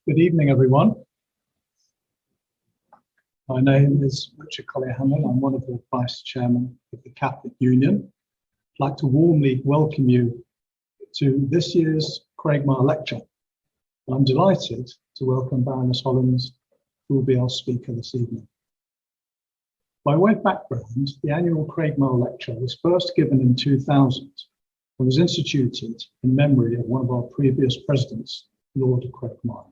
Good evening, everyone. My name is Richard Collier-Hammond. I'm one of the Vice Chairman of the Catholic Union. I'd like to warmly welcome you to this year's Craigmyle Lecture. I'm delighted to welcome Baroness Hollins, who will be our speaker this evening. By way of background, the annual Craigmyle Lecture was first given in 2000 and was instituted in memory of one of our previous presidents, Lord Craigmyle.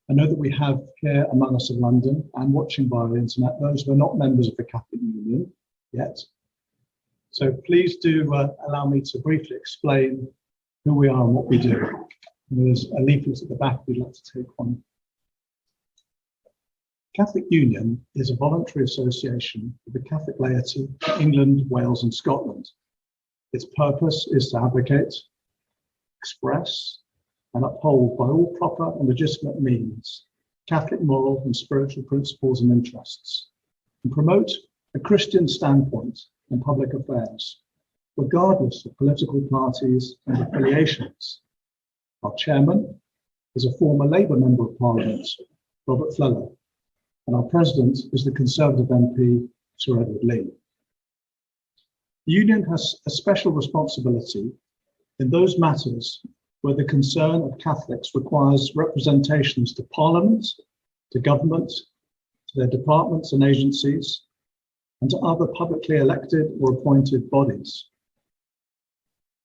I know that we have here among us in London and watching via the internet those who are not members of the Catholic Union yet. So please do allow me to briefly explain who we are and what we do. There's a leaflet at the back we'd like to take on. Catholic Union is a voluntary association of the Catholic laity in England, Wales and Scotland. Its purpose is to advocate, express and uphold by all proper and legitimate means Catholic moral and spiritual principles and interests, and promote a Christian standpoint in public affairs, regardless of political parties and affiliations. Our chairman is a former Labour Member of Parliament, Robert Fleller, and our president is the Conservative MP, Sir Edward Lee. The Union has a special responsibility in those matters where the concern of Catholics requires representations to Parliament, to government, to their departments and agencies, and to other publicly elected or appointed bodies.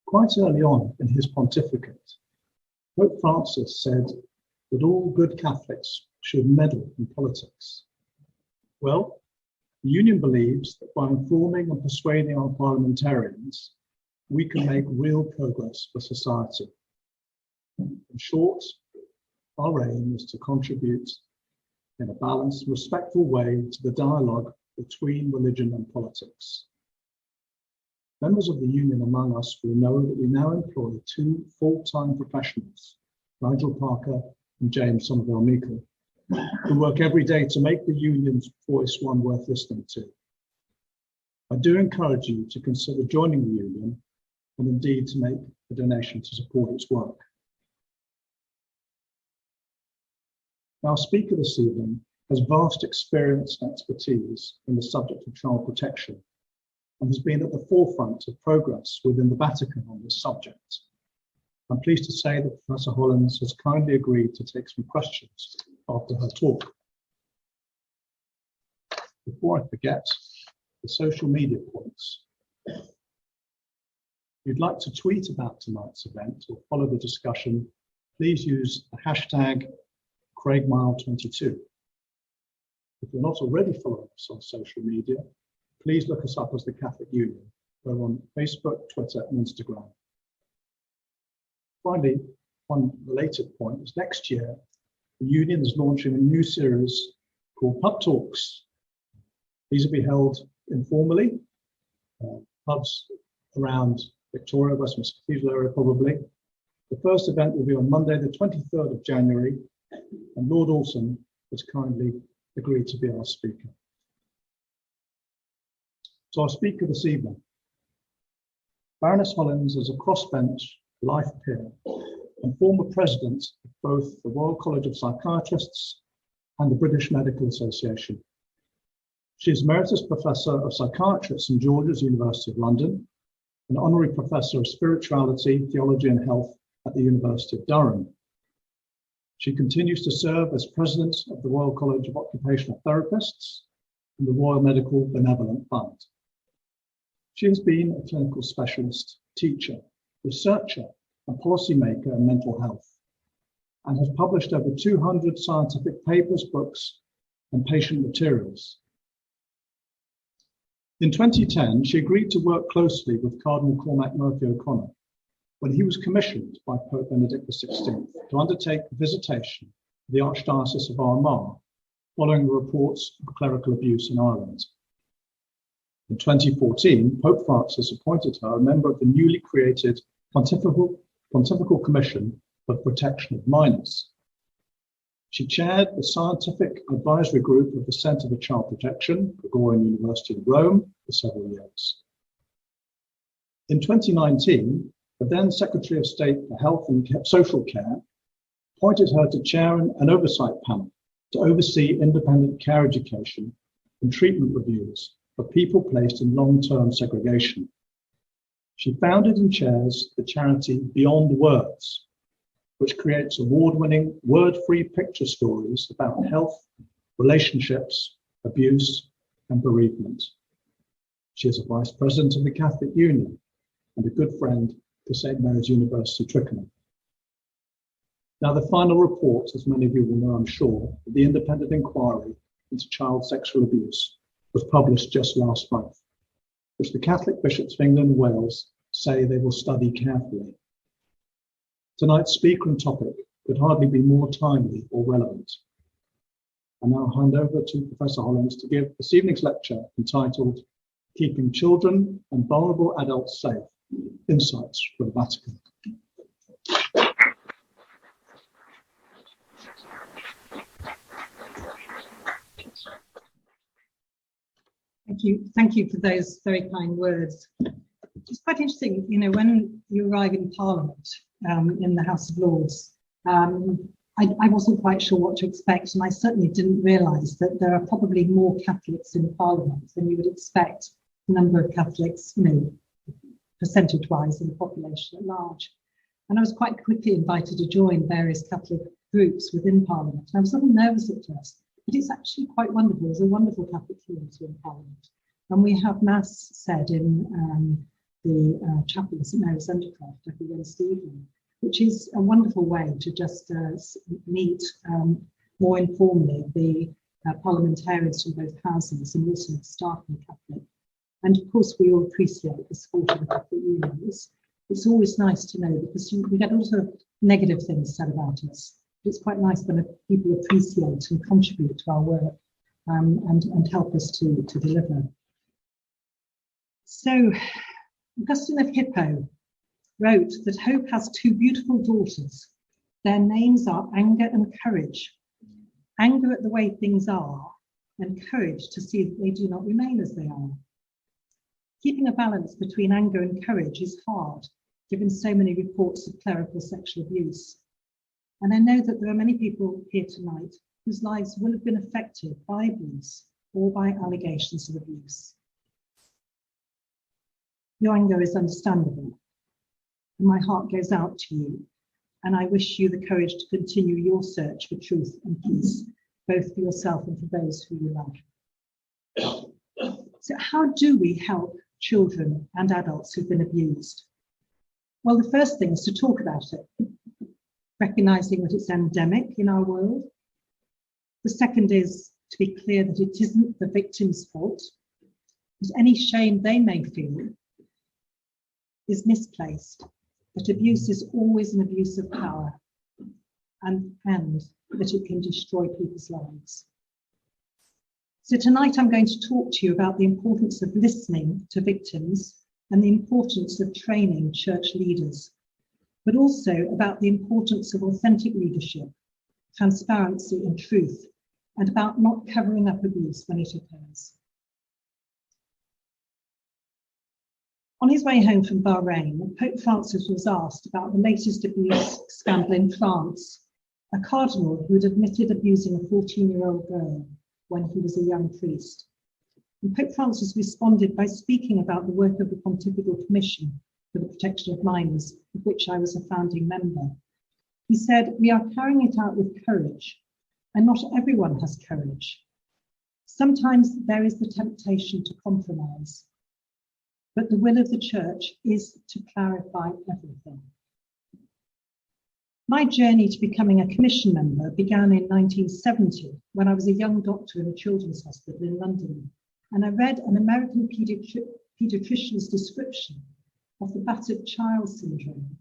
Quite early on in his pontificate, Pope Francis said that all good Catholics should meddle in politics. Well, the Union believes that by informing and persuading our parliamentarians, we can make real progress for society. In short, our aim is to contribute in a balanced, respectful way to the dialogue between religion and politics. Members of the Union among us will know that we now employ two full-time professionals, Nigel Parker and James Somerville-Meikle, who work every day to make the Union's voice one worth listening to. I do encourage you to consider joining the Union and indeed to make a donation to support its work. Our speaker this evening has vast experience and expertise in the subject of child protection and has been at the forefront of progress within the Vatican on this subject. I'm pleased to say that Professor Hollins has kindly agreed to take some questions after her talk. Before I forget, the social media points. If you'd like to tweet about tonight's event or follow the discussion, please use the hashtag Craigmyle22. If you're not already following us on social media, please look us up as the Catholic Union. We're on Facebook, Twitter, and Instagram. Finally, one related point is next year, the Union is launching a new series called Pub Talks. These will be held informally, pubs around Victoria, Westminster Cathedral area probably. The first event will be on Monday, the 23rd of January, and Lord Alton has kindly agreed to be our speaker. So our speaker this evening, Baroness Hollins is a crossbench life peer and former president of both the Royal College of Psychiatrists and the British Medical Association. She is Emeritus Professor of Psychiatry at St George's University of London, and Honorary Professor of Spirituality, Theology and Health at the University of Durham. She continues to serve as President of the Royal College of Occupational Therapists and the Royal Medical Benevolent Fund. She has been a clinical specialist, teacher, researcher, and policymaker in mental health, and has published over 200 scientific papers, books, and patient materials. In 2010, she agreed to work closely with Cardinal Cormac Murphy O'Connor when he was commissioned by Pope Benedict XVI to undertake a visitation of the Archdiocese of Armagh following the reports of clerical abuse in Ireland. In 2014, Pope Francis appointed her a member of the newly created Pontifical Commission for the Protection of Minors. She chaired the scientific advisory group of the Centre for Child Protection, Gregorian University in Rome, for several years. In 2019, the then Secretary of State for Health and Social Care appointed her to chair an oversight panel to oversee independent care education and treatment reviews for people placed in long-term segregation. She founded and chairs the charity Beyond Words, which creates award-winning, word-free picture stories about health, relationships, abuse, and bereavement. She is a vice president of the Catholic Union and a good friend to St. Mary's University, Twickenham. Now, the final report, as many of you will know, I'm sure, of the independent inquiry into child sexual abuse was published just last month, which the Catholic bishops of England and Wales say they will study carefully. Tonight's speaker and topic could hardly be more timely or relevant. I now hand over to Professor Hollins to give this evening's lecture entitled Keeping Children and Vulnerable Adults Safe, Insights from the Vatican. Thank you for those very kind words. It's quite interesting, you know, when you arrive in Parliament, in the House of Lords, I wasn't quite sure what to expect, and I certainly didn't realise that there are probably more Catholics in Parliament than you would expect the number of Catholics, you know, percentage-wise in the population at large. And I was quite quickly invited to join various Catholic groups within Parliament. And I was a little nervous at first, but it's actually quite wonderful. There's a wonderful Catholic community in Parliament. And we have Mass said in the chapel of St. Mary's Undercroft every Wednesday evening, which is a wonderful way to just meet more informally the parliamentarians from both houses and also the staff in Catholic. And of course, we all appreciate the support of the Catholic Union. It's always nice to know, because we get a lot of negative things said about us. It's quite nice when people appreciate and contribute to our work and help us to deliver. So, Augustine of Hippo wrote that hope has two beautiful daughters. Their names are anger and courage. Anger at the way things are, and courage to see that they do not remain as they are. Keeping a balance between anger and courage is hard, given so many reports of clerical sexual abuse. And I know that there are many people here tonight whose lives will have been affected by abuse or by allegations of abuse. Your anger is understandable, and my heart goes out to you, and I wish you the courage to continue your search for truth and peace, both for yourself and for those who you love. So how do we help children and adults who've been abused? Well, the first thing is to talk about it, recognizing that it's endemic in our world. The second is to be clear that it isn't the victim's fault, that any shame they may feel is misplaced, that abuse is always an abuse of power, and that it can destroy people's lives. So tonight I'm going to talk to you about the importance of listening to victims and the importance of training church leaders, but also about the importance of authentic leadership, transparency and truth, and about not covering up abuse when it occurs. On his way home from Bahrain, Pope Francis was asked about the latest abuse scandal in France, a cardinal who had admitted abusing a 14-year-old girl when he was a young priest. And Pope Francis responded by speaking about the work of the Pontifical Commission for the Protection of Minors, of which I was a founding member. He said, "We are carrying it out with courage, and not everyone has courage. Sometimes there is the temptation to compromise, but the will of the Church is to clarify everything." My journey to becoming a commission member began in 1970 when I was a young doctor in a children's hospital in London, and I read an American paediatrician's description of the battered child syndrome.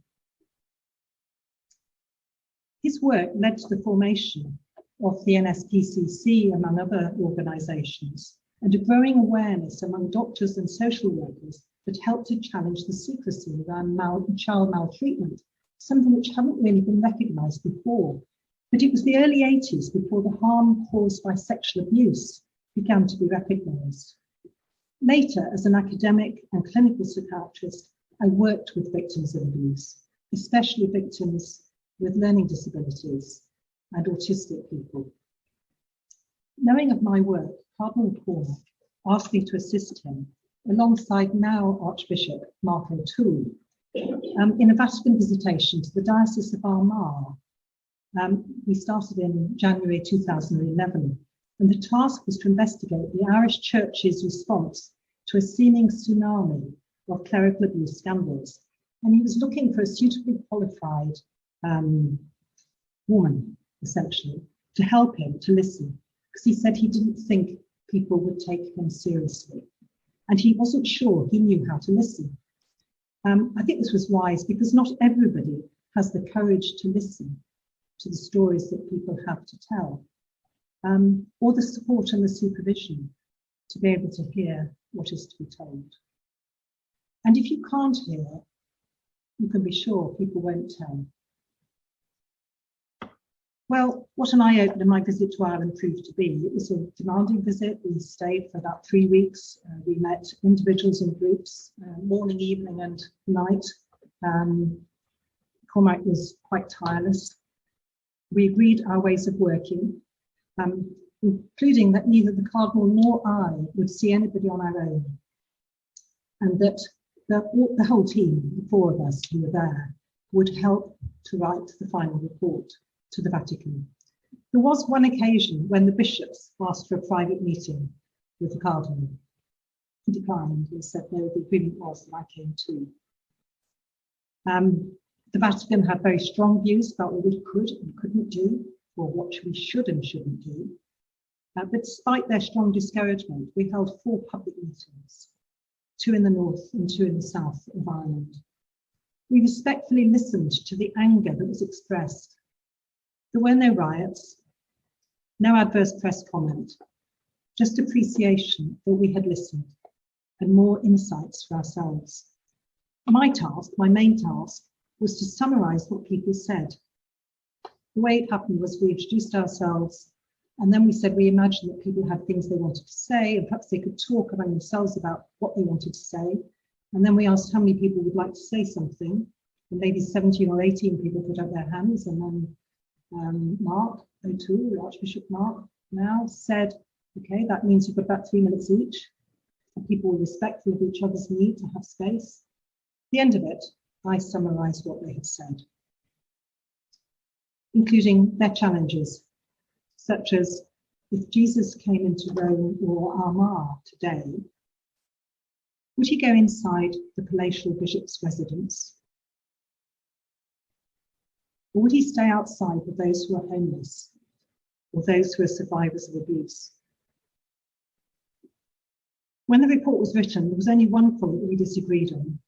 His work led to the formation of the NSPCC, among other organisations, and a growing awareness among doctors and social workers that helped to challenge the secrecy around child maltreatment, something which hadn't really been recognised before. But it was the early 80s before the harm caused by sexual abuse began to be recognised. Later, as an academic and clinical psychiatrist, I worked with victims of abuse, especially victims with learning disabilities and autistic people. Knowing of my work, Cardinal Cormac asked me to assist him alongside now Archbishop Mark O'Toole in a Vatican visitation to the Diocese of Armagh. We started in January 2011, and the task was to investigate the Irish Church's response to a seeming tsunami of clerical abuse scandals. And he was looking for a suitably qualified woman, essentially, to help him to listen, because he said he didn't think people would take him seriously. And he wasn't sure he knew how to listen. I think this was wise because not everybody has the courage to listen to the stories that people have to tell, or the support and the supervision to be able to hear what is to be told. And if you can't hear, you can be sure people won't tell. Well, what an eye-opener my visit to Ireland proved to be. It was a demanding visit. We stayed for about 3 weeks. We met individuals and groups, morning, evening and night. Cormac was quite tireless. We agreed our ways of working, including that neither the Cardinal nor I would see anybody on our own, and that the whole team, the 4 of us who were there, would help to write the final report to the Vatican. There was one occasion when the bishops asked for a private meeting with the Cardinal. He declined and said no, the agreement was that I came too. The Vatican had very strong views about what we could and couldn't do, or what we should and shouldn't do. But despite their strong discouragement, we held 4 public meetings, 2 in the north and 2 in the south of Ireland. We respectfully listened to the anger that was expressed. There were no riots, no adverse press comment, just appreciation that we had listened and more insights for ourselves. My main task, was to summarise what people said. The way it happened was we introduced ourselves, and then we said we imagined that people had things they wanted to say, and perhaps they could talk among themselves about what they wanted to say. And then we asked how many people would like to say something, and maybe 17 or 18 people put up their hands, and then Mark O'Toole, Archbishop Mark, now said, okay, that means you've got about 3 minutes each, and people were respectful of each other's need to have space. At the end of it, I summarised what they had said, including their challenges, such as if Jesus came into Rome or Armagh today, would he go inside the palatial bishop's residence? Or would he stay outside with those who are homeless or those who are survivors of abuse? When the report was written, there was only one point that we disagreed on.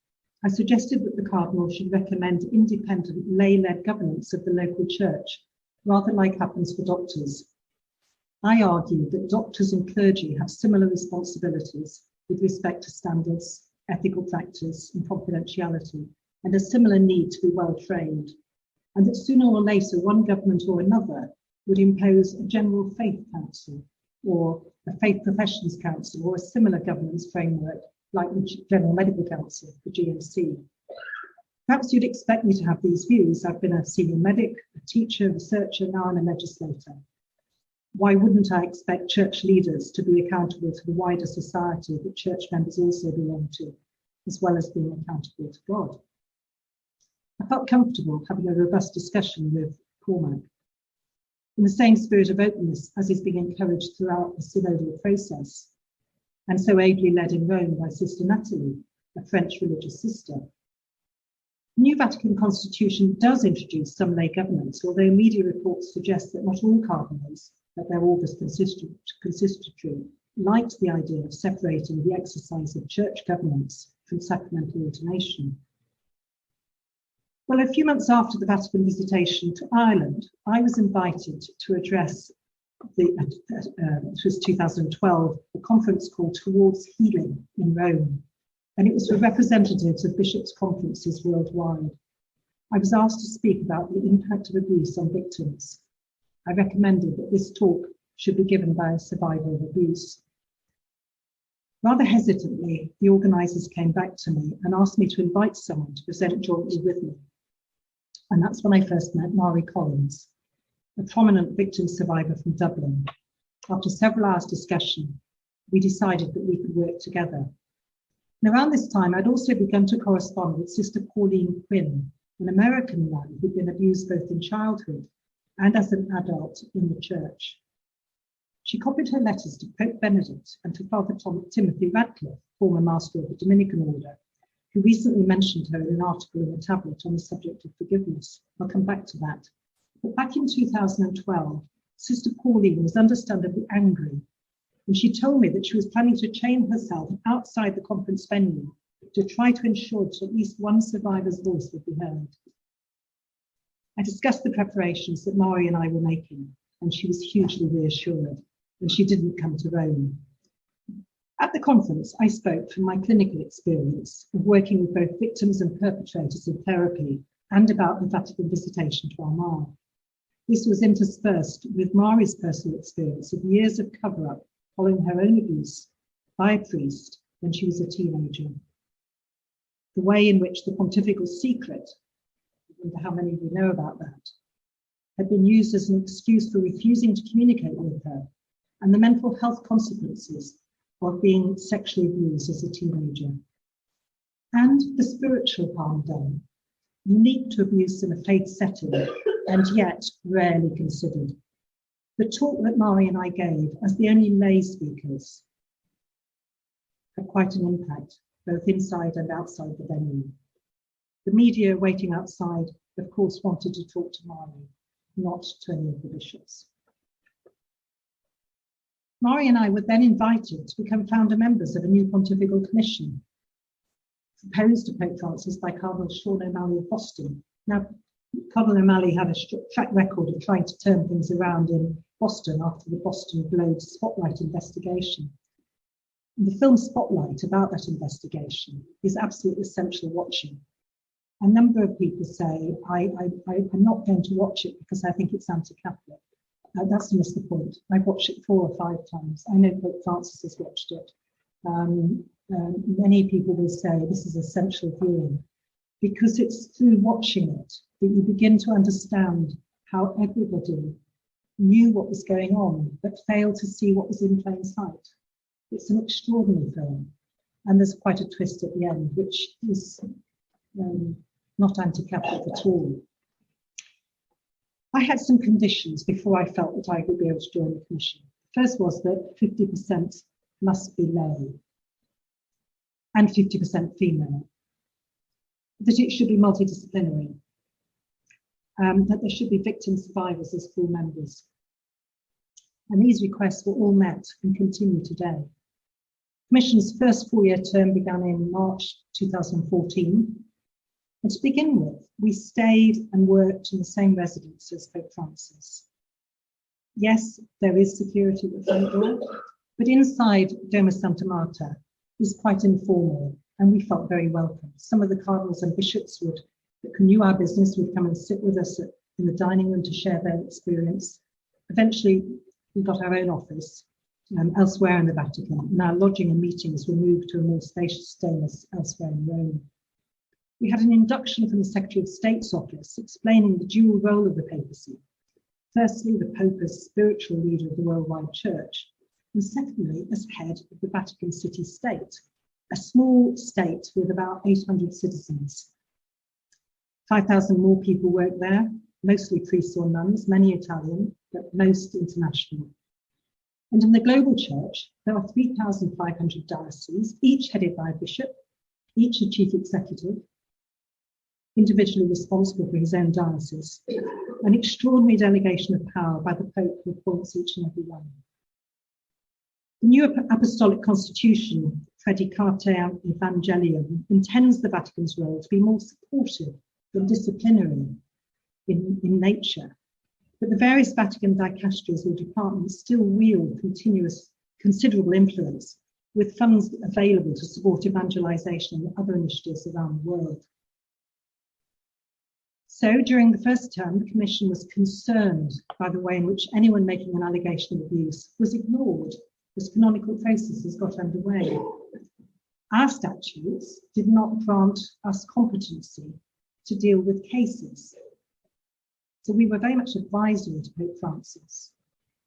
I suggested that the Cardinal should recommend independent lay-led governance of the local church, rather like happens for doctors. I argued that doctors and clergy have similar responsibilities with respect to standards, ethical practice and confidentiality, and a similar need to be well trained, and that sooner or later one government or another would impose a general faith council or a faith professions council or a similar governance framework like the General Medical Council, the GMC. Perhaps you'd expect me to have these views. I've been a senior medic, a teacher, researcher, now I'm a legislator. Why wouldn't I expect church leaders to be accountable to the wider society that church members also belong to, as well as being accountable to God? I felt comfortable having a robust discussion with Cormac. In the same spirit of openness as is being encouraged throughout the synodal process, and so ably led in Rome by Sister Natalie, a French religious sister. The new Vatican Constitution does introduce some lay governance, although media reports suggest that not all cardinals at their August consistory liked the idea of separating the exercise of church governance from sacramental ordination. Well, a few months after the Vatican visitation to Ireland, I was invited to address it was 2012, a conference called Towards Healing in Rome, and it was for representatives of bishops' conferences worldwide. I was asked to speak about the impact of abuse on victims. I recommended that this talk should be given by a survivor of abuse. Rather hesitantly, the organisers came back to me and asked me to invite someone to present jointly with me. And that's when I first met Mary Collins, a prominent victim survivor from Dublin. After several hours discussion, we decided that we could work together. And around this time, I'd also begun to correspond with Sister Pauline Quinn, an American nun who'd been abused both in childhood and as an adult in the church. She copied her letters to Pope Benedict and to Father Timothy Radcliffe, former master of the Dominican order, who recently mentioned her in an article in the tablet on the subject of forgiveness. I'll come back to that. But back in 2012, Sister Pauline was understandably angry, and she told me that she was planning to chain herself outside the conference venue to try to ensure that at least one survivor's voice would be heard. I discussed the preparations that Mari and I were making, and she was hugely reassured, and she didn't come to Rome. At the conference, I spoke from my clinical experience of working with both victims and perpetrators in therapy and about the Vatican visitation to Armagh. This was interspersed with Mari's personal experience of years of cover-up following her own abuse by a priest when she was a teenager. The way in which the pontifical secret, I wonder how many of you know about that, had been used as an excuse for refusing to communicate with her, and the mental health consequences of being sexually abused as a teenager. And the spiritual harm done, unique to abuse in a faith setting, and yet rarely considered. The talk that Mari and I gave as the only lay speakers had quite an impact, both inside and outside the venue. The media waiting outside, of course, wanted to talk to Mari, not to any of the bishops. Mari and I were then invited to become founder members of a new pontifical commission proposed to Pope Francis by Cardinal Sean O'Malley of Boston. Now, Cardinal O'Malley had a track record of trying to turn things around in Boston after the Boston Globe Spotlight investigation. And the film Spotlight about that investigation is absolutely essential watching. A number of people say, I'm not going to watch it because I think it's anti-Catholic. That's to miss the point. I've watched it 4 or 5 times. I know Pope Francis has watched it. Many people will say this is essential viewing because it's through watching it that you begin to understand how everybody knew what was going on but failed to see what was in plain sight. It's an extraordinary film, and there's quite a twist at the end, which is not anti-Catholic at all. I had some conditions before I felt that I would be able to join the commission. First was that 50% must be lay and 50% female, that it should be multidisciplinary, that there should be victim survivors as full members. And these requests were all met and continue today. The Commission's first 4-year term began in March 2014. And to begin with, we stayed and worked in the same residence as Pope Francis. Yes, there is security at the front door, but inside Domus Santa Marta is quite informal, and we felt very welcome. Some of the cardinals and bishops that knew our business would come and sit with us in the dining room to share their experience. Eventually, we got our own office elsewhere in the Vatican, and our lodging and meetings were moved to a more spacious stillness elsewhere in Rome. We had an induction from the Secretary of State's office explaining the dual role of the papacy. Firstly, the Pope as spiritual leader of the worldwide church, and secondly, as head of the Vatican City State, a small state with about 800 citizens. 5,000 more people work there, mostly priests or nuns, many Italian, but most international. And in the global church, there are 3,500 dioceses, each headed by a bishop, each a chief executive, individually responsible for his own diocese, an extraordinary delegation of power by the Pope who appoints each and every one. The new apostolic constitution, Predicate Evangelium, intends the Vatican's role to be more supportive than disciplinary in nature, but the various Vatican dicasteries or departments still wield considerable influence, with funds available to support evangelization and other initiatives around the world. So during the first term, the Commission was concerned by the way in which anyone making an allegation of abuse was ignored as canonical processes got underway. Our statutes did not grant us competency to deal with cases, So we were very much advisory to Pope Francis.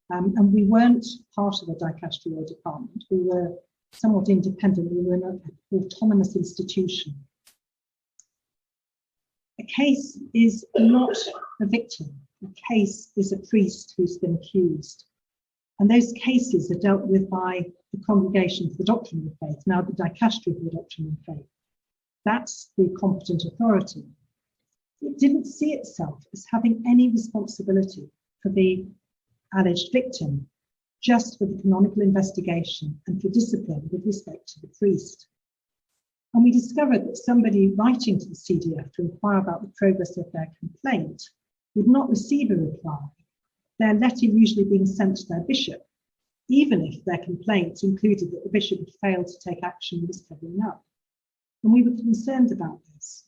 And we weren't part of the dicastery department. We were somewhat independent. We were an autonomous institution. A case is not a victim. A case is a priest who's been accused. And those cases are dealt with by the Congregation for the Doctrine of the Faith, now the Dicastery for the Doctrine of the Faith. That's the competent authority. It didn't see itself as having any responsibility for the alleged victim, just for the canonical investigation and for discipline with respect to the priest. And we discovered that somebody writing to the CDF to inquire about the progress of their complaint would not receive a reply, their letter usually being sent to their bishop, even if their complaint included that the bishop had failed to take action and was covering up. And we were concerned about this.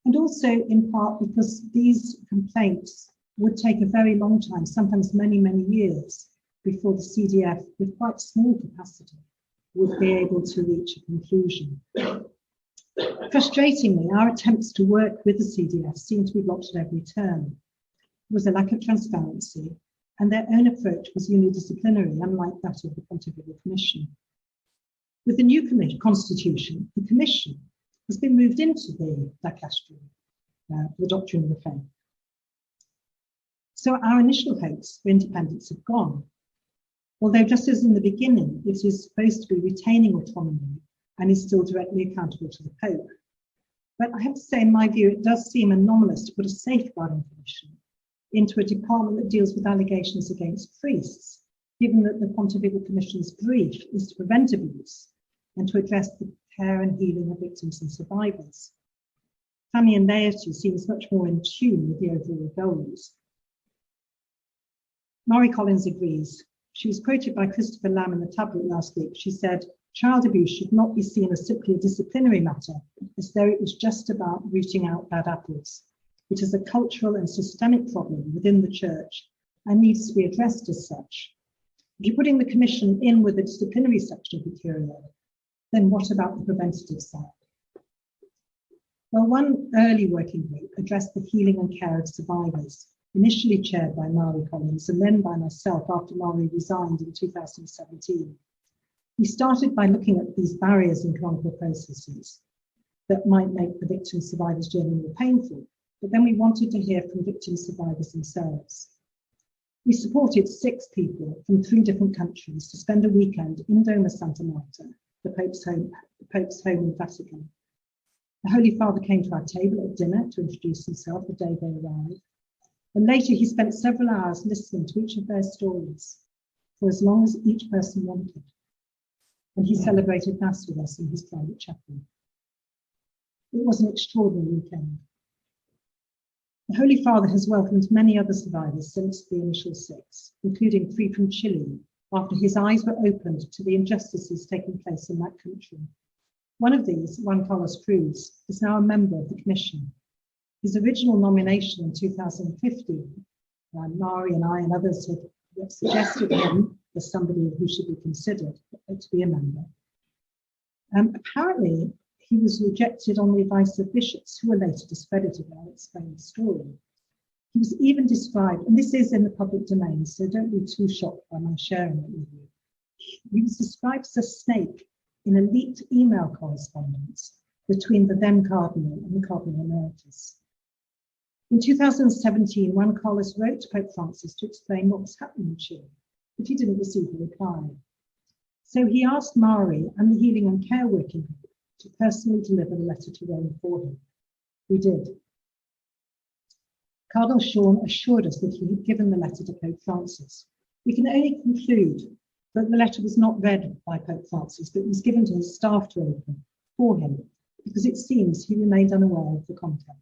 And also in part because these complaints would take a very long time, sometimes many, many years, before the CDF, with quite small capacity, would be able to reach a conclusion. Frustratingly, our attempts to work with the CDF seemed to be blocked at every turn. There was a lack of transparency, and their own approach was unidisciplinary, unlike that of the Pontifical Commission. With the new constitution, the Commission has been moved into the dicastery, the Doctrine of the Faith. So our initial hopes for independence have gone. Although just as in the beginning, it is supposed to be retaining autonomy and is still directly accountable to the Pope. But I have to say, in my view, it does seem anomalous to put a safeguarding commission into a department that deals with allegations against priests, given that the Pontifical Commission's brief is to prevent abuse and to address the care and healing of victims and survivors. Family and laity seems much more in tune with the overall goals. Mary Hollins agrees. She was quoted by Christopher Lamb in the tablet last week. She said, "Child abuse should not be seen as simply a disciplinary matter, as though it was just about rooting out bad apples. It is a cultural and systemic problem within the Church and needs to be addressed as such. If you're putting the Commission in with the disciplinary section of the curio, then what about the preventative side?" Well, one early working group addressed the healing and care of survivors, initially chaired by Mary Hollins and then by myself after Mary resigned in 2017. We started by looking at these barriers in canonical processes that might make the victim survivors' journey more painful, but then we wanted to hear from victim survivors themselves. We supported 6 people from 3 different countries to spend a weekend in Doma Santa Marta, the Pope's home in the Vatican. The Holy Father came to our table at dinner to introduce himself the day they arrived. And later he spent several hours listening to each of their stories for as long as each person wanted. And he celebrated Mass with us in his private chapel. It was an extraordinary weekend. The Holy Father has welcomed many other survivors since the initial 6, including 3 from Chile, after his eyes were opened to the injustices taking place in that country. One of these, Juan Carlos Cruz, is now a member of the Commission. His original nomination in 2015, Mari and I and others had suggested him as somebody who should be considered to be a member. Apparently, he was rejected on the advice of bishops who were later discredited. I'll explain the story. He was even described, and this is in the public domain, so don't be too shocked by my sharing it with you. He was described as a snake in a leaked email correspondence between the then Cardinal and the Cardinal Emeritus. In 2017, Juan Carlos wrote to Pope Francis to explain what was happening in Chile, but he didn't receive a reply. So he asked Mari and the Healing and Care Working Group to personally deliver the letter to Rome for him. We did. Cardinal Sean assured us that he had given the letter to Pope Francis. We can only conclude that the letter was not read by Pope Francis, but was given to his staff to open for him, because it seems he remained unaware of the content.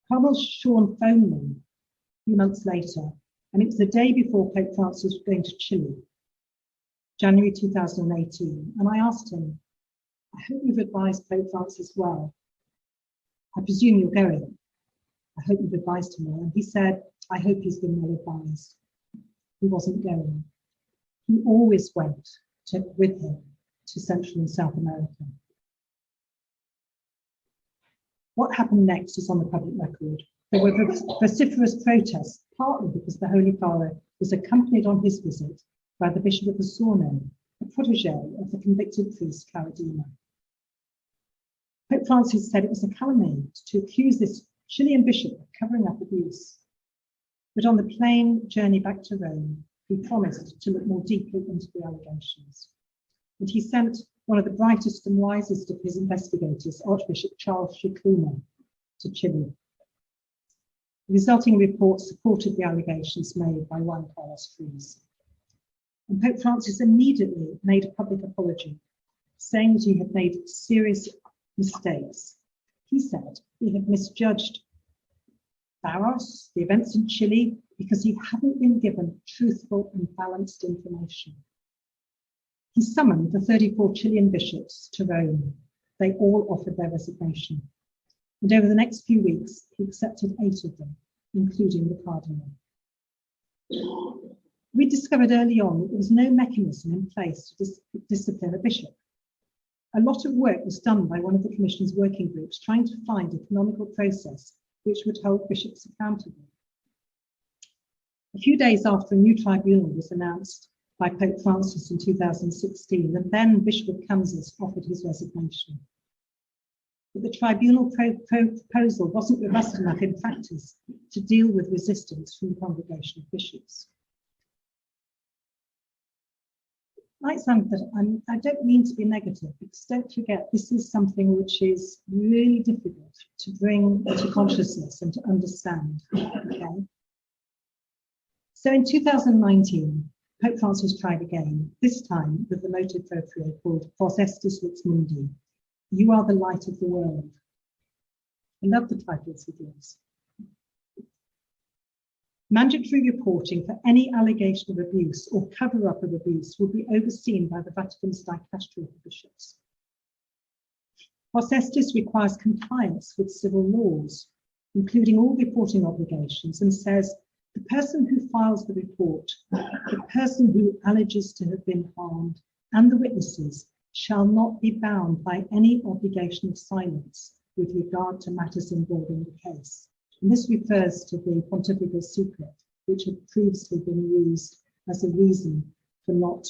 Cardinal Sean phoned me a few months later, and it was the day before Pope Francis was going to Chile, January 2018, and I asked him, "I hope you've advised Pope Francis well. I presume you're going. I hope you've advised him well." And he said, "I hope he's been well advised." He wasn't going. He always went with him to Central and South America. What happened next is on the public record. There were vociferous protests, partly because the Holy Father was accompanied on his visit by the Bishop of Osorno, a protege of the convicted priest Caradima. Pope Francis said it was a calumny to accuse this Chilean bishop of covering up abuse. But on the plane journey back to Rome, he promised to look more deeply into the allegations. And he sent one of the brightest and wisest of his investigators, Archbishop Charles Scicluna, to Chile. The resulting report supported the allegations made by Juan Carlos Fries. And Pope Francis immediately made a public apology, saying that he had made serious mistakes. He said he had misjudged Barros, the events in Chile, because he hadn't been given truthful and balanced information. He summoned the 34 Chilean bishops to Rome. They all offered their resignation. And over the next few weeks, he accepted 8 of them, including the cardinal. We discovered early on that there was no mechanism in place to discipline a bishop. A lot of work was done by one of the Commission's working groups trying to find a canonical process which would hold bishops accountable. A few days after a new tribunal was announced by Pope Francis in 2016, the then Bishop of Kansas offered his resignation. But the tribunal proposal wasn't robust enough in practice to deal with resistance from the Congregation of Bishops. I don't mean to be negative, because don't forget, this is something which is really difficult to bring into consciousness and to understand. Okay? So in 2019, Pope Francis tried again, this time with the motu proprio called Vos Estis Lux Mundi, You Are the Light of the World. I love the titles he gives. Mandatory reporting for any allegation of abuse or cover-up of abuse will be overseen by the Vatican's dicastery of bishops. Vos Estis requires compliance with civil laws, including all reporting obligations, and says the person who files the report, the person who alleges to have been harmed, and the witnesses shall not be bound by any obligation of silence with regard to matters involving the case. And this refers to the pontifical secret, which had previously been used as a reason for not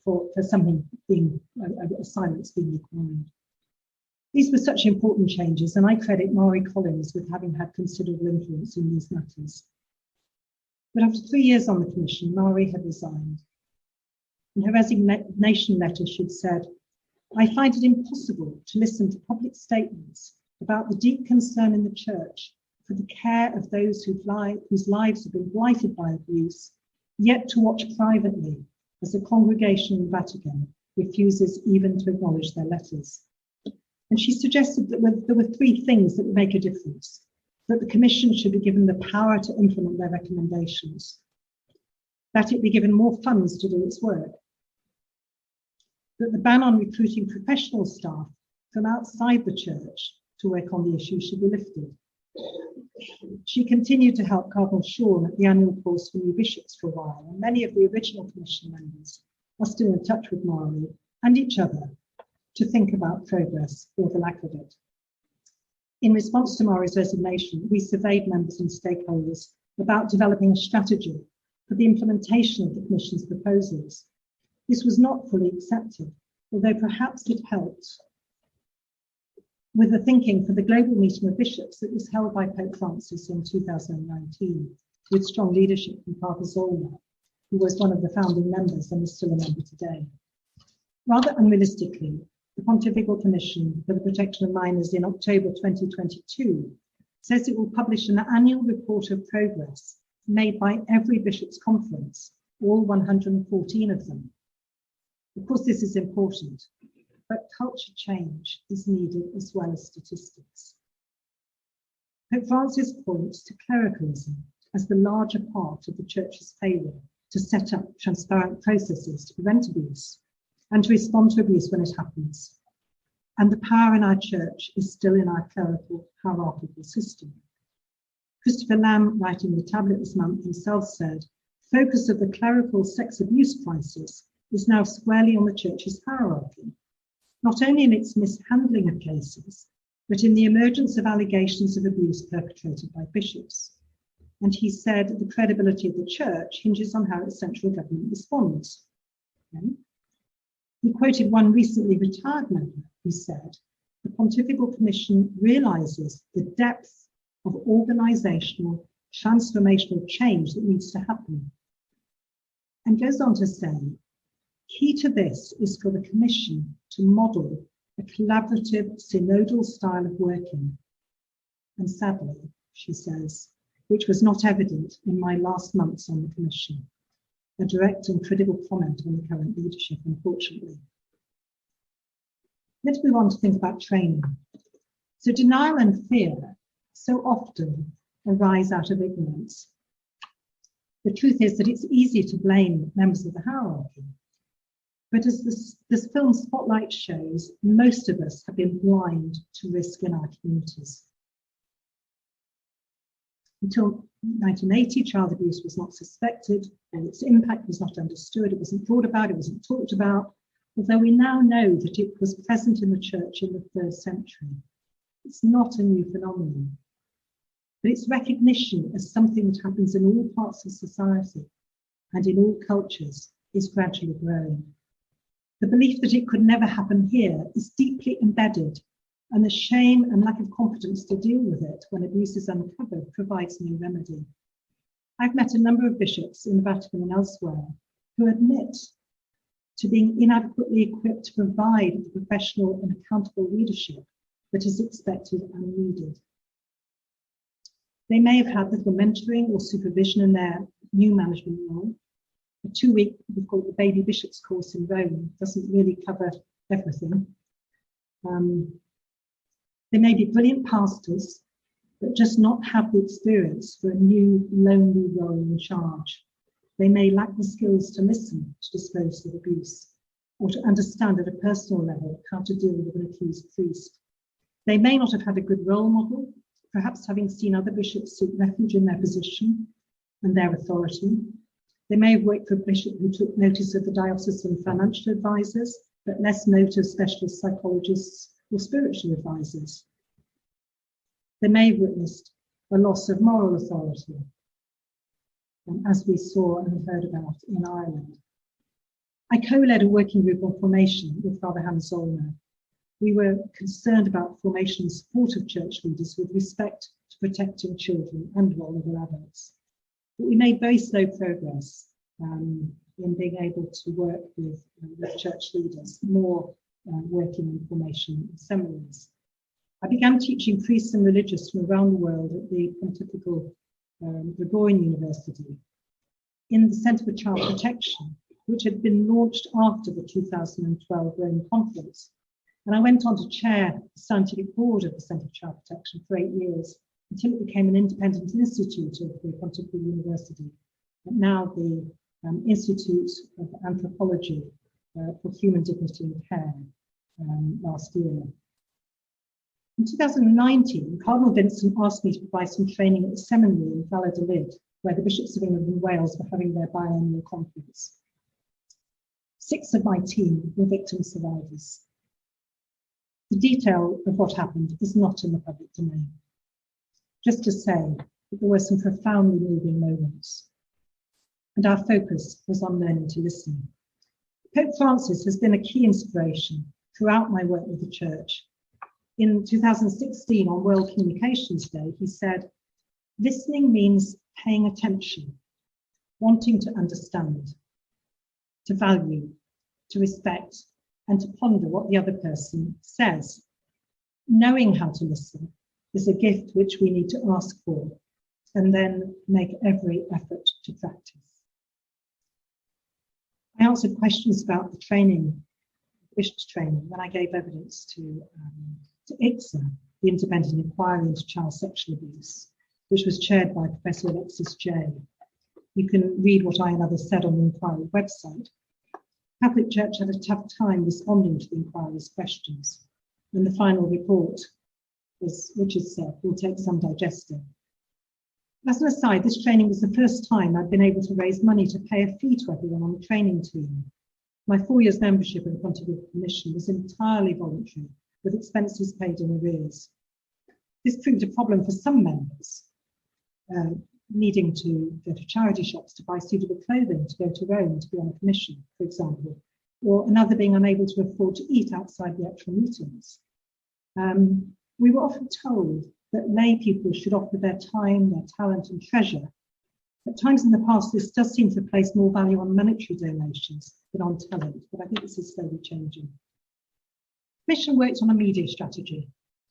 for something being a silence being required. These were such important changes, and I credit Mary Hollins with having had considerable influence in these matters. But after 3 years on the commission, Mary had resigned. In her resignation letter, she'd said, "I find it impossible to listen to public statements about the deep concern in the Church for the care of those whose lives have been blighted by abuse, yet to watch privately as a congregation in the Vatican refuses even to acknowledge their letters." And she suggested that there were 3 things that would make a difference: that the Commission should be given the power to implement their recommendations, that it be given more funds to do its work, that the ban on recruiting professional staff from outside the Church to work on the issue should be lifted. She continued to help Cardinal Sean at the annual course for new bishops for a while, and many of the original commission members are still in touch with Mari and each other to think about progress or the lack of it. In response to Mari's resignation, we surveyed members and stakeholders about developing a strategy for the implementation of the Commission's proposals. This was not fully accepted, although perhaps it helped with the thinking for the global meeting of bishops that was held by Pope Francis in 2019, with strong leadership from Father Zollner, who was one of the founding members and is still a member today. Rather unrealistically, the Pontifical Commission for the Protection of Minors in October 2022 says it will publish an annual report of progress made by every bishops' conference, all 114 of them. Of course, this is important, but culture change is needed as well as statistics. Pope Francis points to clericalism as the larger part of the Church's failure to set up transparent processes to prevent abuse and to respond to abuse when it happens. And the power in our Church is still in our clerical hierarchical system. Christopher Lamb, writing the tablet this month, himself said, "Focus of the clerical sex abuse crisis is now squarely on the Church's hierarchy, not only in its mishandling of cases, but in the emergence of allegations of abuse perpetrated by bishops. And he said the credibility of the church hinges on how its central government responds. Okay. He quoted one recently retired member who said, the Pontifical Commission realises the depth of organisational, transformational change that needs to happen. And goes on to say, key to this is for the Commission to model a collaborative synodal style of working. And sadly, she says, which was not evident in my last months on the Commission, a direct and critical comment on the current leadership, unfortunately. Let's move on to think about training. So denial and fear so often arise out of ignorance. The truth is that it's easy to blame members of the hierarchy. But as this film Spotlight shows, most of us have been blind to risk in our communities. Until 1980, child abuse was not suspected, and its impact was not understood, it wasn't thought about, it wasn't talked about, although we now know that it was present in the church in the 3rd century. It's not a new phenomenon, but its recognition as something that happens in all parts of society and in all cultures is gradually growing. The belief that it could never happen here is deeply embedded, and the shame and lack of confidence to deal with it when abuse is uncovered provides no remedy. I've met a number of bishops in the Vatican and elsewhere who admit to being inadequately equipped to provide the professional and accountable leadership that is expected and needed. They may have had little mentoring or supervision in their new management role. A 2-week, we call it the Baby Bishops course in Rome, doesn't really cover everything. They may be brilliant pastors, but just not have the experience for a new, lonely role in charge. They may lack the skills to listen to dispose of abuse, or to understand at a personal level how to deal with an accused priest. They may not have had a good role model, perhaps having seen other bishops seek refuge in their position and their authority. They may have worked for a bishop who took notice of the diocesan financial advisors, but less note of specialist psychologists or spiritual advisors. They may have witnessed a loss of moral authority, as we saw and heard about in Ireland. I co-led a working group on formation with Father Hans Zollner. We were concerned about formation and support of church leaders with respect to protecting children and vulnerable adults. But we made very slow progress in being able to work with church leaders, more working in formation seminaries. I began teaching priests and religious from around the world at the Pontifical Gregorian University in the Centre for Child Protection, which had been launched after the 2012 Rome Conference. And I went on to chair the scientific board of the Centre for Child Protection for 8 years, until it became an independent institute of the Pontifical University, and now the Institute of Anthropology for Human Dignity and Care last year. In 2019, Cardinal Vincent asked me to provide some training at the seminary in Valladolid, where the bishops of England and Wales were having their biannual conference. 6 of my team were victim survivors. The detail of what happened is not in the public domain. Just to say that there were some profoundly moving moments, and our focus was on learning to listen. Pope Francis has been a key inspiration throughout my work with the Church. In 2016, on World Communications Day, he said, listening means paying attention, wanting to understand, to value, to respect, and to ponder what the other person says. Knowing how to listen is a gift which we need to ask for and then make every effort to practice. I answered questions about the training, bishops' training, when I gave evidence to ICSA, the Independent Inquiry into Child Sexual Abuse, which was chaired by Professor Alexis Jay. You can read what I and others said on the inquiry website. The Catholic Church had a tough time responding to the inquiry's questions, and the final report, as Richard said, will take some digesting. As an aside, this training was the first time I'd been able to raise money to pay a fee to everyone on the training team. My 4 years membership in the Pontifical Commission was entirely voluntary, with expenses paid in arrears. This proved a problem for some members, needing to go to charity shops to buy suitable clothing, to go to Rome, to be on a commission, for example, or another being unable to afford to eat outside the actual meetings. We were often told that lay people should offer their time, their talent and treasure. At times in the past, this does seem to place more value on monetary donations than on talent, but I think this is slowly changing. The Commission worked on a media strategy.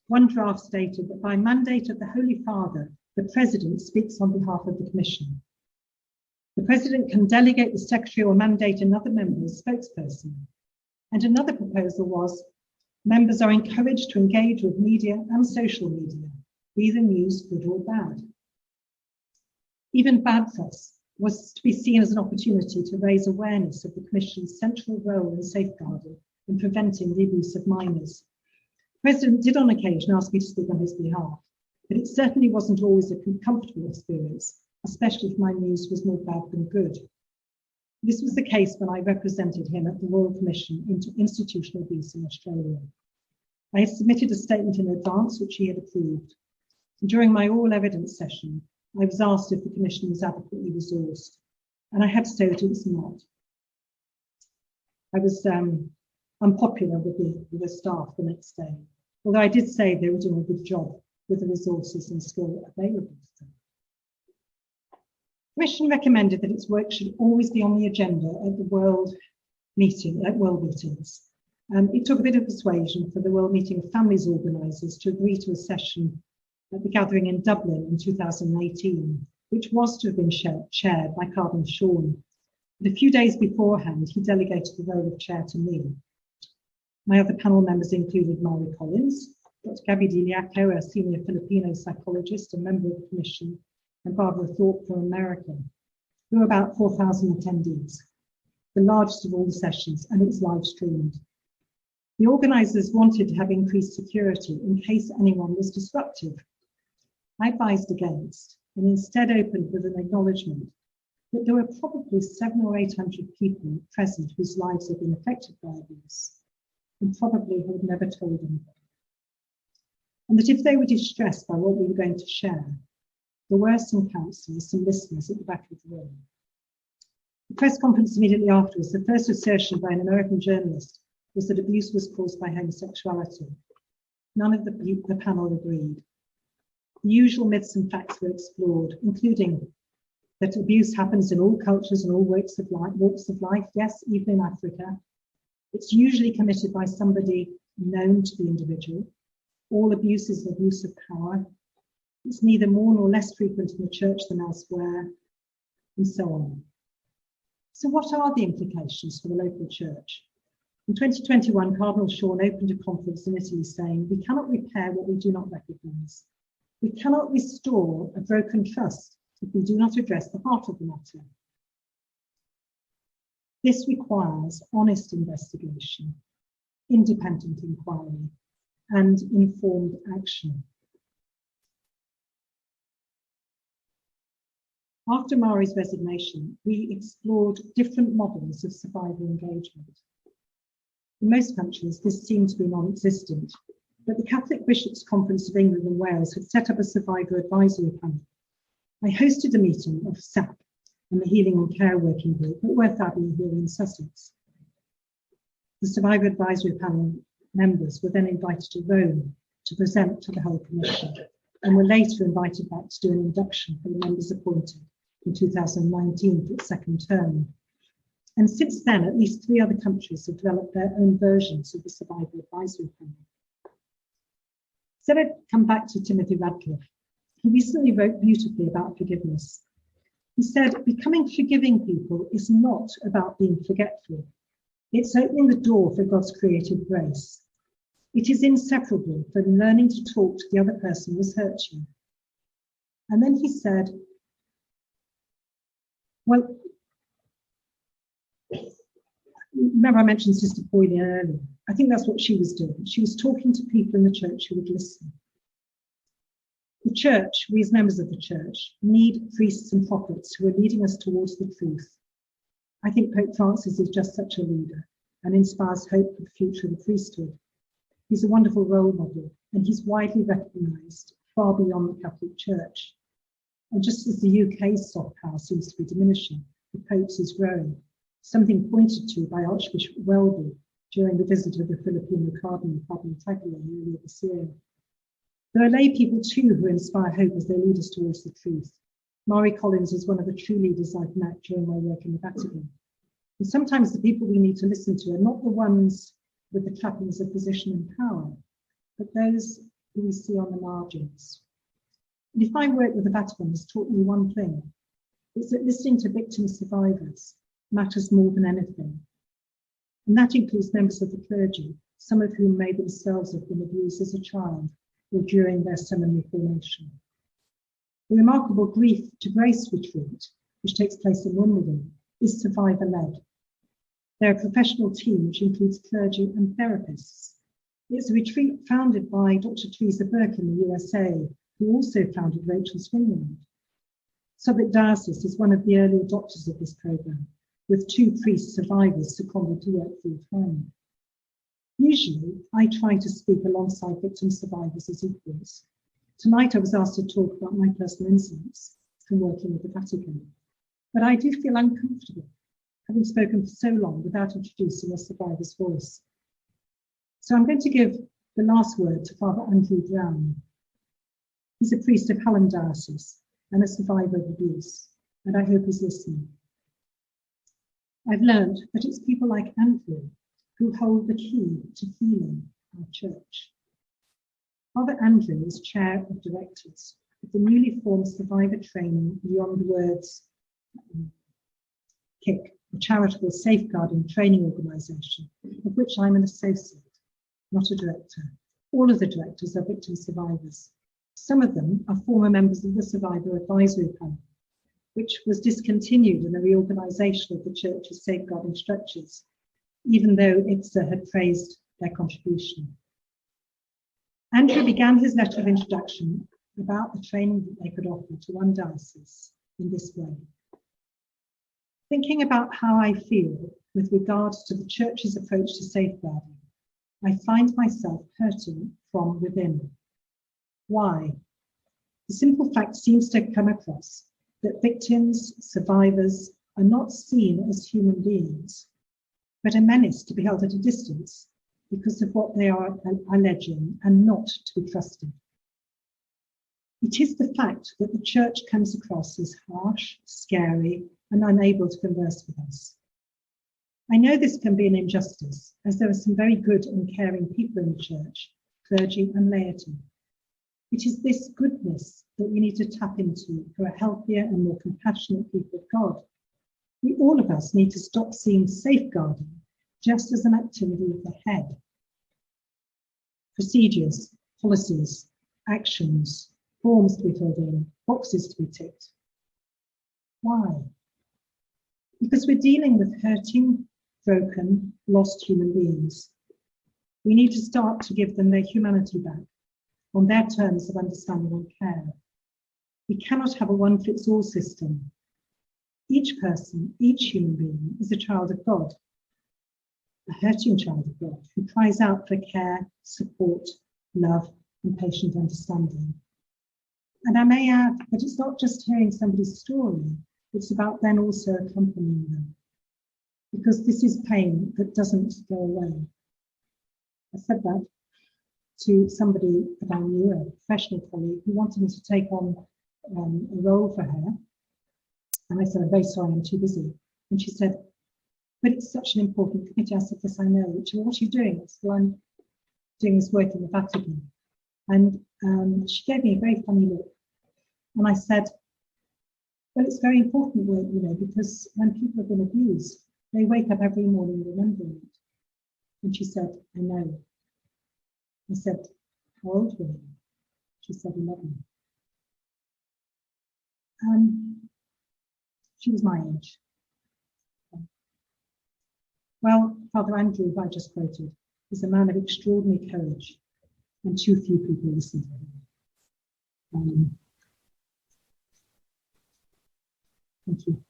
One draft stated that by mandate of the Holy Father, the President speaks on behalf of the Commission. The President can delegate the Secretary or mandate another member as spokesperson. And another proposal was, members are encouraged to engage with media and social media, be the news good or bad. Even bad press was to be seen as an opportunity to raise awareness of the Commission's central role in safeguarding and preventing the abuse of minors. The President did on occasion ask me to speak on his behalf, but it certainly wasn't always a comfortable experience, especially if my news was more bad than good. This was the case when I represented him at the Royal Commission into Institutional Abuse in Australia. I had submitted a statement in advance, which he had approved. And during my oral evidence session, I was asked if the Commission was adequately resourced, and I had to say that it was not. I was unpopular with the staff the next day, although I did say they were doing a good job with the resources and skill available to them. The Commission recommended that its work should always be on the agenda at the world meetings. It took a bit of persuasion for the World Meeting of Families organisers to agree to a session at the gathering in Dublin in 2018, which was to have been chaired by Cardinal Sean. But a few days beforehand, he delegated the role of chair to me. My other panel members included Baroness Hollins, Dr. Gabby Diliaco, a senior Filipino psychologist and member of the Commission, and Barbara Thorpe from America. There were about 4,000 attendees, the largest of all the sessions, and it was live streamed. The organisers wanted to have increased security in case anyone was disruptive. I advised against, and instead opened with an acknowledgement that there were probably 700 or 800 people present whose lives had been affected by abuse, and probably who had never told anybody. And that if they were distressed by what we were going to share, there were some counsellors, some listeners at the back of the room. The press conference immediately afterwards, the first assertion by an American journalist was that abuse was caused by homosexuality. None of the panel agreed. The usual myths and facts were explored, including that abuse happens in all cultures and all walks of life, yes, even in Africa. It's usually committed by somebody known to the individual. All abuse is an abuse of power. It's neither more nor less frequent in the church than elsewhere, and so on. So what are the implications for the local church? In 2021, Cardinal Sean opened a conference in Italy saying, "We cannot repair what we do not recognise. We cannot restore a broken trust if we do not address the heart of the matter." This requires honest investigation, independent inquiry, and informed action. After Mari's resignation, we explored different models of survivor engagement. In most countries, this seemed to be non-existent, but the Catholic Bishops' Conference of England and Wales had set up a survivor advisory panel. I hosted a meeting of SAP and the Healing and Care Working Group at Worth Abbey here in Sussex. The survivor advisory panel members were then invited to Rome to present to the whole commission, and were later invited back to do an induction for the members appointed in 2019 for its second term. And since then, at least 3 other countries have developed their own versions of the survivor advisory panel. So I'd come back to Timothy Radcliffe. He recently wrote beautifully about forgiveness. He said, "Becoming forgiving people is not about being forgetful. It's opening the door for God's creative grace. It is inseparable from learning to talk to the other person who has hurt you." And then he said, well, remember I mentioned Sister Boyle earlier. I think that's what she was doing. She was talking to people in the church who would listen. The church, we as members of the church, need priests and prophets who are leading us towards the truth. I think Pope Francis is just such a leader and inspires hope for the future of the priesthood. He's a wonderful role model, and he's widely recognised far beyond the Catholic Church. And just as the UK soft power seems to be diminishing, the Pope's is growing, something pointed to by Archbishop Welby during the visit of the Filipino Cardinal Cardinal Tagle earlier this year. There are lay people too who inspire hope as they lead us towards the truth. Marie Collins is one of the true leaders I've met during my work in the Vatican. And sometimes the people we need to listen to are not the ones with the trappings of position and power, but those who we see on the margins. And if my work with the Vatican has taught me one thing, it's that listening to victim survivors matters more than anything. And that includes members of the clergy, some of whom may themselves have been abused as a child or during their seminary formation. The remarkable Grief to Grace retreat, which takes place in Wimbledon, is survivor-led. They're a professional team which includes clergy and therapists. It's a retreat founded by Dr. Teresa Burke in the USA, who also founded Rachel's Finland. Southwark Diocese is one of the early adopters of this programme, with 2 priest survivors seconded to work full-time. Usually, I try to speak alongside victim survivors as equals. Tonight, I was asked to talk about my personal insights from working with the Vatican, but I do feel uncomfortable, having spoken for so long without introducing a survivor's voice. So I'm going to give the last word to Father Andrew Brown. He's a priest of Hallam Diocese and a survivor of abuse, and I hope he's listening. I've learned that it's people like Andrew who hold the key to healing our church. Father Andrew is chair of directors of the newly formed Survivor Training Beyond Words KIC, a charitable safeguarding training organisation, of which I'm an associate, not a director. All of the directors are victim survivors. Some of them are former members of the Survivor Advisory Panel, which was discontinued in the reorganisation of the church's safeguarding structures, even though IPSA had praised their contribution. Andrew began his letter of introduction about the training that they could offer to one diocese in this way. Thinking about how I feel with regards to the church's approach to safeguarding, I find myself hurting from within. Why? The simple fact seems to come across that victims, survivors, are not seen as human beings, but a menace to be held at a distance because of what they are alleging and not to be trusted. It is the fact that the church comes across as harsh, scary, and unable to converse with us. I know this can be an injustice, as there are some very good and caring people in the church, clergy and laity. It is this goodness that we need to tap into for a healthier and more compassionate people of God. We, all of us, need to stop seeing safeguarding just as an activity of the head. Procedures, policies, actions, forms to be filled in, boxes to be ticked. Why? Because we're dealing with hurting, broken, lost human beings. We need to start to give them their humanity back on their terms of understanding and care. We cannot have a one-fits-all system. Each person, each human being is a child of God, a hurting child of God who cries out for care, support, love, and patient understanding. And I may add that it's not just hearing somebody's story, it's about then also accompanying them, because this is pain that doesn't go away. I said that to somebody that I knew, a professional colleague, who wanted me to take on a role for her. And I said, I'm very sorry, I'm too busy. And she said, but it's such an important committee. I said, yes, I know. She said, what are you doing? I said, well, I'm doing this work in the Vatican. And she gave me a very funny look. And I said, well, it's very important work, you know, because when people have been abused, they wake up every morning remembering it. And she said, I know. I said, how old were you? She said, 11. She was my age. Well, Father Andrew, who I just quoted, is a man of extraordinary courage, and too few people listen to him. Thank you.